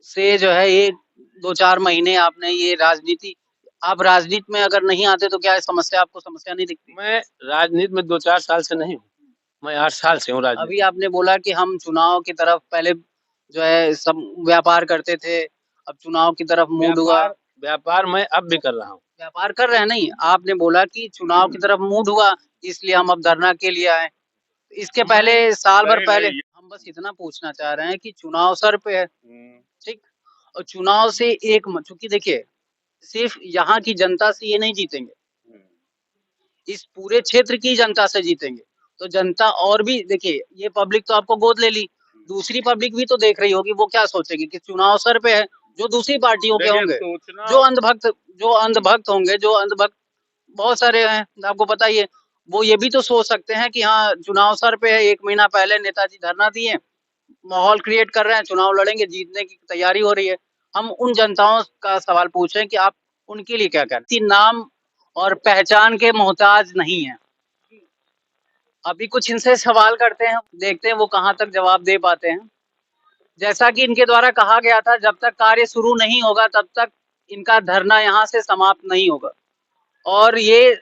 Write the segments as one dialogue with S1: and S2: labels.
S1: से जो है ये 2-4 महीने आपने ये राजनीति आप राजनीति में अगर नहीं आते तो क्या समस्या आपको समस्या नहीं दिखती?
S2: मैं राजनीति में 2-4 साल से नहीं हूँ, मैं 8 साल से हूँ
S1: अभी
S2: राजनीति में।
S1: आपने बोला कि हम चुनाव की तरफ पहले जो है सब व्यापार करते थे, अब चुनाव की तरफ मूड हुआ।
S2: व्यापार व्यापार मैं अब भी कर रहा हूँ।
S1: व्यापार कर रहे हैं नहीं, आपने बोला कि चुनाव की तरफ मूड हुआ, इसलिए हम अब धरना के लिए आए। इसके पहले
S2: मैं
S1: साल भर
S2: नहीं,
S1: पहले
S2: नहीं।
S1: हम बस इतना पूछना चाह रहे हैं कि चुनाव सर पे है,
S2: हुँ,
S1: ठीक? और चुनाव से एक म चूँकि देखिए, सिर्फ़ यहाँ की जनता से ये नहीं जीतेंगे,
S2: हुँ।
S1: इस पूरे क्षेत्र की जनता से जीतेंगे। तो जनता और भी देखिए, ये पब्लिक तो आपको गोद ले ली, दूसरी पब्लिक भी तो देख रही होगी, वो क्या सोचेगी कि चुनाव सर पे है, जो दूसरी पार्टियों के
S2: देखिए
S1: होंगे,
S2: सूचना
S1: जो अंधभक्त जो अंधभक्त होंगे, जो अंधभक्त बहुत सारे हैं, आपको पता ही है। वो ये भी तो सोच सकते हैं कि हाँ, चुनाव सर पे है, 1 महीना पहले नेताजी धरना दिए, माहौल क्रिएट कर रहे हैं, चुनाव लड़ेंगे, जीतने की तैयारी हो रही है। हम उन जनताओं का सवाल पूछ रहे हैं कि आप उनके लिए क्या करें? कि नाम और पहचान के मोहताज नहीं हैं। अभी कुछ इनसे सवाल करते हैं, देखते हैं वो कहाँ तक जवाब दे पाते हैं। जैसा कि इनके द्वारा कहा गया था, जब तक कार्य शुरू नहीं होगा, तब तक इनका धरना यहाँ से समाप्त नहीं होगा। और ये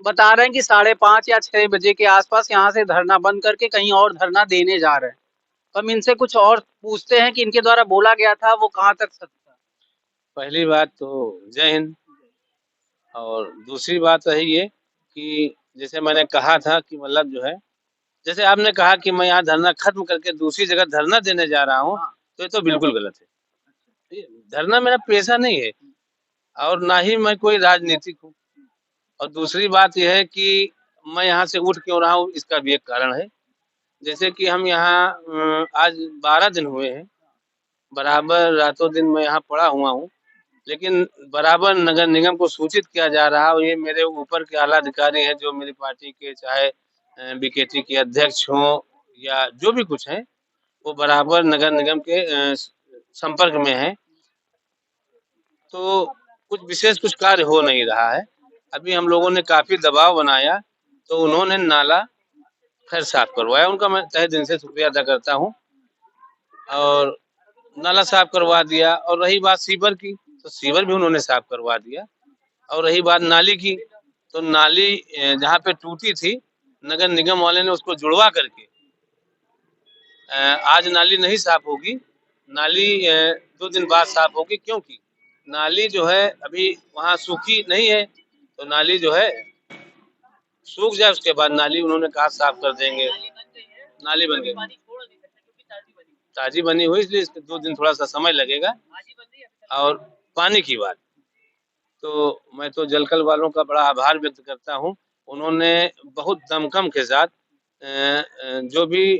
S1: बता रहे हैं कि 5:30 या 6 बजे के आसपास यहाँ से धरना बंद करके कहीं और धरना देने जा रहे हैं। तो हम इनसे कुछ और पूछते हैं कि इनके द्वारा बोला गया था वो कहाँ तक सच था?
S2: पहली बात तो जय हिंद और दूसरी बात रही ये कि जैसे मैंने कहा था कि मतलब जो है, जैसे आपने कहा कि मैं यहाँ धरना खत्म करके दूसरी जगह धरना देने जा रहा हूँ,
S1: हाँ।
S2: तो ये तो बिल्कुल गलत है। ठीक है? धरना मेरा पेशा नहीं है और ना ही मैं कोई राजनीतिक हूँ। और दूसरी बात ये है कि मैं यहाँ से उठ क्यों रहा हूँ, इसका भी एक कारण है। जैसे कि हम यहाँ आज 12 दिन हुए हैं, बराबर रातों दिन मैं यहाँ पड़ा हुआ हूँ, लेकिन बराबर नगर निगम को सूचित किया जा रहा है और ये मेरे ऊपर के आला अधिकारी हैं जो मेरी पार्टी के चाहे बीकेटी के अध्यक्ष हों या जो भी कुछ हैं, वो बराबर नगर निगम के संपर्क में हैं। तो कुछ कार्य हो नहीं रहा है। अभी हम लोगों ने काफ़ी दबाव बनाया, तो उन्होंने नाला खैर साफ करवाया, उनका मैं तहे दिल से शुक्रिया अदा करता हूँ और नाला साफ करवा दिया। और रही बात सीवर की, तो सीवर भी उन्होंने साफ करवा दिया। और रही बात नाली की, तो नाली जहाँ पे टूटी थी, नगर निगम वाले ने उसको जुड़वा करके आज नाली नहीं साफ होगी, नाली 2 दिन बाद साफ होगी क्योंकि नाली जो है अभी वहाँ सूखी नहीं है, तो नाली जो है सूख जाए उसके बाद नाली उन्होंने कहा साफ कर देंगे। नाली बन गई। ताज़ी बनी हुई इसलिए इसमें 2 दिन थोड़ा-सा समय लगेगा। और पानी की बात, तो मैं तो जलकल वालों का बड़ा आभार व्यक्त करता हूँ। उन्होंने बहुत दमखम के साथ जो भी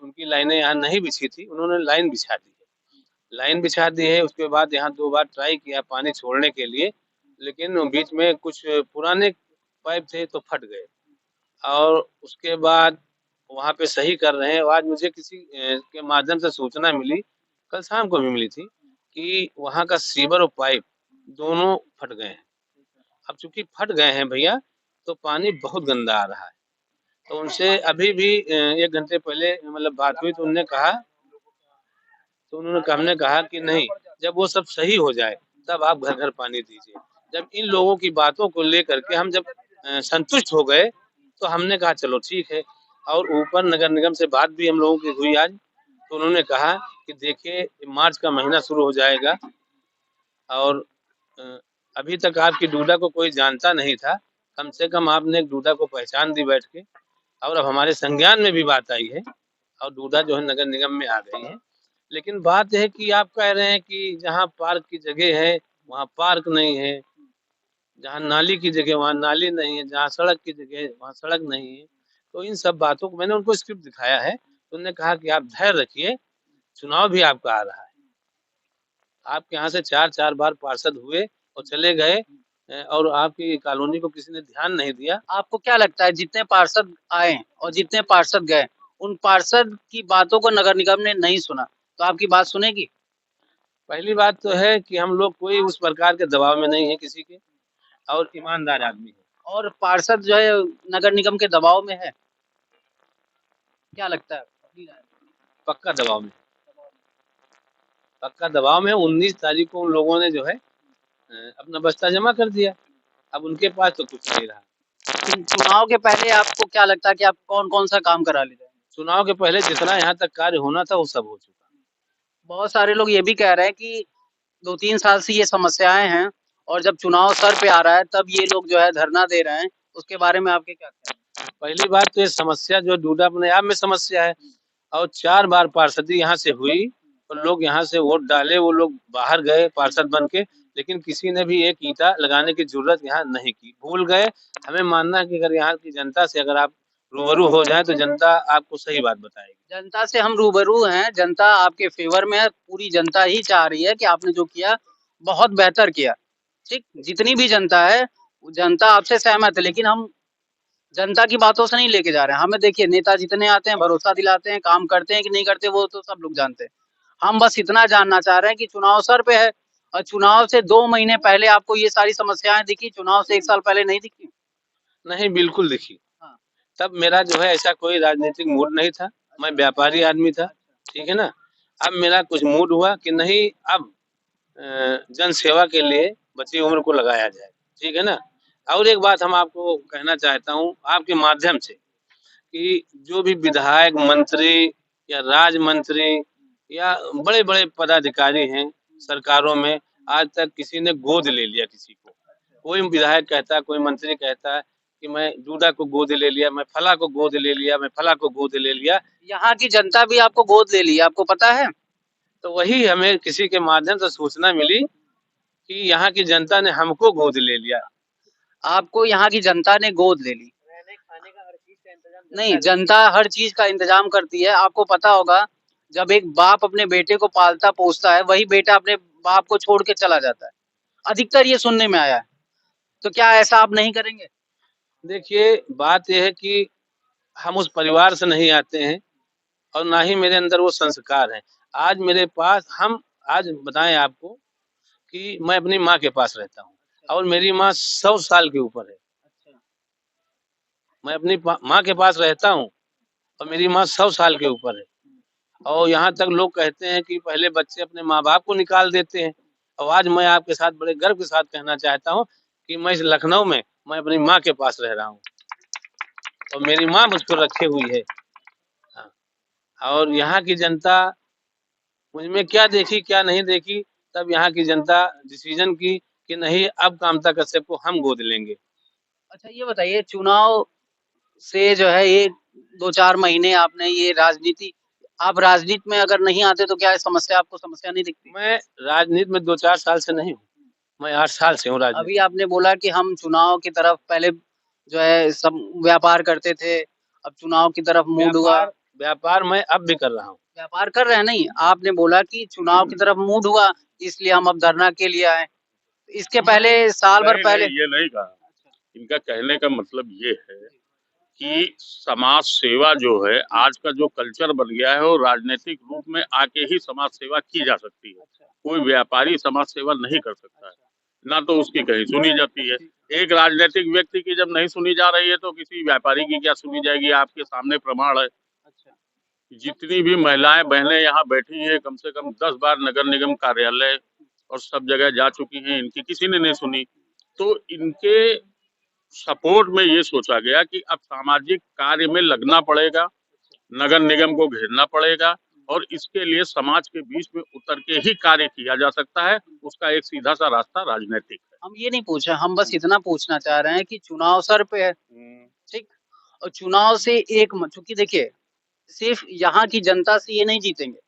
S2: उनकी लाइनें यहाँ नहीं बिछी थी, उन्होंने लाइन बिछा दी है। लाइन बिछा दी है, उसके बाद यहाँ 2 बार ट्राई किया पानी छोड़ने के लिए, लेकिन बीच में कुछ पुराने पाइप थे तो फट गए और उसके बाद वहाँ पे सही कर रहे हैं और आज मुझे किसी के माध्यम से सूचना मिली, कल शाम को भी मिली थी कि वहाँ का सीवर और पाइप दोनों फट गए हैं। अब चूँकि फट गए हैं भैया, तो पानी बहुत गंदा आ रहा है। तो उनसे अभी भी 1 घंटे पहले मतलब बात हुई तो हमने कहा कि नहीं, जब वो सब सही हो जाए, तब आप घर-घर पानी दीजिए। जब इन लोगों की बातों को लेकर के हम जब संतुष्ट हो गए, तो हमने कहा चलो ठीक है। और ऊपर नगर निगम से बात भी हम लोगों की हुई आज, तो उन्होंने कहा कि देखिए मार्च का महीना शुरू हो जाएगा और अ, अभी तक आपकी डूडा को कोई जानता नहीं था, कम से कम आपने एक डूडा को पहचान दी बैठ के और अब हमारे संज्ञान में भी बात आई है और डूडा जो है नगर निगम में आ गई है। लेकिन बात है कि आप कह रहे हैं कि जहाँ पार्क की जगह है, वहाँ पार्क नहीं है, जहाँ नाली की जगह वहाँ नाली नहीं है, जहाँ सड़क की जगह है, वहाँ सड़क नहीं है। तो इन सब बातों को मैंने उनको स्क्रिप्ट दिखाया है, तो उन्होंने कहा कि आप धैर्य रखिए, चुनाव भी आपका आ रहा है। आपके यहाँ से 4-4 बार पार्षद हुए और चले गए और आपकी कॉलोनी को किसी ने ध्यान नहीं दिया।
S1: आपको क्या लगता है जितने पार्षद आए और जितने पार्षद गए, उन पार्षद की बातों को नगर निगम ने नहीं सुना, तो आपकी बात सुनेगी?
S2: पहली बात तो है कि हम लोग कोई उस प्रकार के दबाव में नहीं है किसी के और ईमानदार आदमी हैं।
S1: और पार्षद जो है नगर निगम के दबाव में है, क्या लगता है? अपनी राय।
S2: पक्का दबाव में। पक्का दबाव में 19 तारीख को उन लोगों ने जो है अपना बस्ता जमा कर दिया। अब उनके पास तो कुछ नहीं रहा।
S1: चुनाव के पहले आपको क्या लगता है कि आप कौन-कौन सा काम करा ले जाएँगे?
S2: चुनाव के पहले जितना यहाँ तक कार्य होना था वो सब हो चुका।
S1: बहुत सारे लोग ये भी कह रहे हैं कि 2-3 साल से ये समस्याएँ हैं और जब चुनाव सर पे आ रहा है तब ये लोग जो है धरना दे रहे हैं। उसके बारे में आपके क्या ख्याल है?
S2: पहली बात तो ये समस्या जो डूडा अपने आप में समस्या है और 4 बार पार्षदी यहाँ से हुई और लोग यहाँ से वोट डाले, वो लोग बाहर गए पार्षद बन के, लेकिन किसी ने भी एक ईंटा लगाने की जरूरत यहाँ नहीं की, भूल गए। हमें मानना है कि अगर यहाँ की जनता से अगर आप रूबरू हो जाए तो जनता आपको सही बात बताएगी।
S1: जनता से हम रूबरू हैं, जनता आपके फ़ेवर में है, पूरी जनता ही चाह रही है कि आपने जो किया बहुत बेहतर किया, ठीक? जितनी भी जनता है, वो जनता आपसे सहमत है, लेकिन हम जनता की बातों से नहीं लेके जा रहे हैं। हमें देखिए नेता जितने आते हैं, भरोसा दिलाते हैं, काम करते हैं कि नहीं करते वो तो सब लोग जानते हैं। हम बस इतना जानना चाह रहे हैं कि चुनाव सर पे है और चुनाव से 2 महीने पहले आपको ये सारी समस्याएँ दिखी, चुनाव से 1 साल पहले नहीं दिखी?
S2: नहीं, बिल्कुल दिखी।
S1: हाँ।
S2: तब मेरा जो है ऐसा कोई राजनीतिक मूड नहीं था, मैं व्यापारी आदमी था, ठीक है ना? अब मेरा कुछ मूड हुआ कि नहीं अब जन सेवा के लिए बची उम्र को लगाया जाए, ठीक है ना? और एक बात हम आपको कहना चाहता हूँ आपके माध्यम से कि जो भी विधायक, मंत्री या राज्य मंत्री या बड़े-बड़े पदाधिकारी हैं सरकारों में, आज तक किसी ने गोद ले लिया किसी को। कोई विधायक कहता है, कोई मंत्री कहता है कि मैं डूडा को गोद ले लिया, मैं फला को गोद ले लिया, मैं फला को गोद ले लिया।
S1: यहाँ की जनता भी आपको गोद ले ली है, आपको पता है?
S2: तो वही हमें किसी के माध्यम से सूचना मिली कि यहाँ की जनता ने हमको गोद ले लिया।
S1: आपको यहाँ की जनता ने गोद ले ली। रहने-खाने का हर चीज़ का इंतज़ाम नहीं, जनता हर चीज़ का इंतज़ाम करती है। आपको पता होगा जब एक बाप अपने बेटे को पालता-पोसता है, वही बेटा अपने बाप को छोड़ के चला जाता है। अधिकतर ये सुनने में आया है। तो क्या ऐसा आप नहीं करेंगे?
S2: देखिए, बात ये है कि हम उस परिवार से नहीं आते हैं और ना ही मेरे अंदर वो संस्कार हैं। आज मेरे पास हम आज बताएँ आपको कि मैं अपनी माँ के पास रहता हूँ और मेरी माँ 100 साल के ऊपर है।
S1: अच्छा।
S2: मैं अपनी माँ के पास रहता हूँ और मेरी माँ 100 साल के ऊपर है और यहाँ तक लोग कहते हैं कि पहले बच्चे अपने माँ-बाप को निकाल देते हैं और आज मैं आपके साथ बड़े गर्व के साथ कहना चाहता हूँ कि मैं इस लखनऊ में मैं अपनी माँ के पास रह रहा हूँ और मेरी माँ मुझको रखे हुई है। हाँ, और यहाँ की जनता मुझ में क्या देखी, क्या नहीं देखी, तब यहाँ की जनता डिसीज़न की कि नहीं अब कामता कश्यप को हम गोद लेंगे।
S1: अच्छा ये बताइए चुनाव से जो है ये 2-4 महीने आपने ये राजनीति आप राजनीति में अगर नहीं आते तो क्या समस्या आपको समस्या नहीं दिखती?
S2: मैं राजनीति में 2-4 साल से नहीं हूँ, मैं 8 साल से हूँ राजनीति
S1: अभी आपने बोला कि हम चुनाव की तरफ पहले जो है सब व्यापार करते थे, अब चुनाव की तरफ मूड हुआ।
S2: व्यापार मैं अब भी कर रहा हूँ।
S1: व्यापार कर रहे हैं नहीं, आपने बोला कि चुनाव की तरफ मूड हुआ, इसलिए हम अब धरना के लिए आए। इसके पहले साल भर पहले
S3: ये नहीं कहा। इनका कहने का मतलब ये है कि समाज सेवा जो है आज का जो कल्चर बन गया है वो राजनीतिक रूप में आके ही समाज सेवा की जा सकती है। कोई व्यापारी समाज सेवा नहीं कर सकता है, ना तो उसकी कहीं सुनी जाती है। एक राजनीतिक व्यक्ति की जब नहीं सुनी जा रही है तो किसी व्यापारी की क्या सुनी जाएगी? आपके सामने प्रमाण है। जितनी भी महिलाएं बहनें यहाँ बैठी हैं कम से कम 10 बार नगर निगम कार्यालय और सब जगह जा चुकी हैं, इनकी किसी ने नहीं सुनी। तो इनके सपोर्ट में ये सोचा गया कि अब सामाजिक कार्य में लगना पड़ेगा, नगर निगम को घेरना पड़ेगा और इसके लिए समाज के बीच में उतर के ही कार्य किया जा सकता है। उसका एक सीधा सा रास्ता राजनीतिक है।
S1: हम ये नहीं पूछ रहे, हम बस इतना पूछना चाह रहे हैं कि चुनाव सर पे है, ठीक? और चुनाव से एक म चूँकि देखिए, सिर्फ़ यहाँ की जनता से ये नहीं जीतेंगे,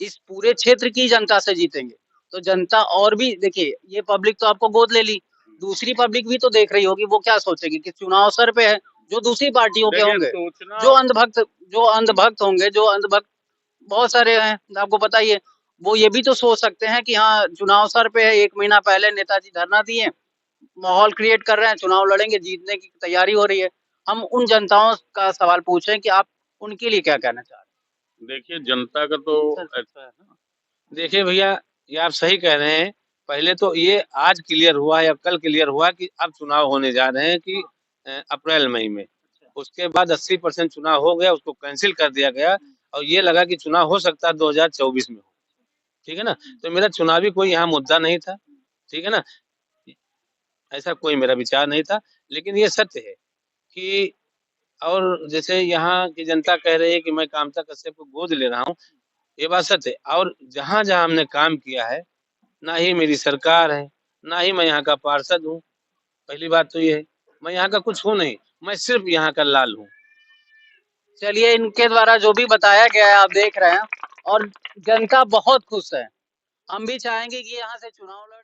S1: इस पूरे क्षेत्र की जनता से जीतेंगे। तो जनता और भी देखिए, ये पब्लिक तो आपको गोद ले ली, दूसरी पब्लिक भी तो देख रही होगी, वो क्या सोचेगी कि चुनाव सर पे है, जो दूसरी पार्टियों के होंगे, जो अंधभक्त बहुत सारे हैं, आपको पता ही है। वो ये भी तो सोच सकते हैं कि हाँ, चुनाव सर पे है, 1 महीना पहले नेताजी धरना दिए, माहौल क्रिएट कर रहे हैं, चुनाव लड़ेंगे, जीतने की तैयारी हो रही है। हम उन जनताओं का सवाल पूछ रहे हैं कि आप उनके लिए क्या कहना चाह रहे हैं?
S3: देखिए जनता का तो ऐसा है ना।
S2: देखिए भैया, ये आप सही कह रहे हैं। पहले तो ये आज क्लियर हुआ या कल क्लियर हुआ कि अब चुनाव होने जा रहे हैं कि अप्रैल मई में। उसके बाद 80% चुनाव हो गया, उसको कैंसल कर दिया गया और ये लगा कि चुनाव हो सकता है 2024 में हो। ठीक है ना। तो मेरा चुनावी कोई यहाँ मुद्दा नहीं था, ठीक है ना, ऐसा कोई मेरा विचार नहीं था। लेकिन ये सत्य है कि और जैसे यहाँ की जनता कह रही है कि मैं कामता कश्यप को गोद ले रहा हूँ, ये बात सत्य है। और जहाँ-जहाँ हमने काम किया है, ना ही मेरी सरकार है, ना ही मैं यहाँ का पार्षद हूँ। पहली बात तो ये है, मैं यहाँ का कुछ हूँ नहीं, मैं सिर्फ़ यहाँ का लाल हूँ।
S1: चलिए, इनके द्वारा जो भी बताया गया है आप देख रहे हैं और जनता बहुत खुश है। हम भी चाहेंगे कि यहाँ से चुनाव लड़े।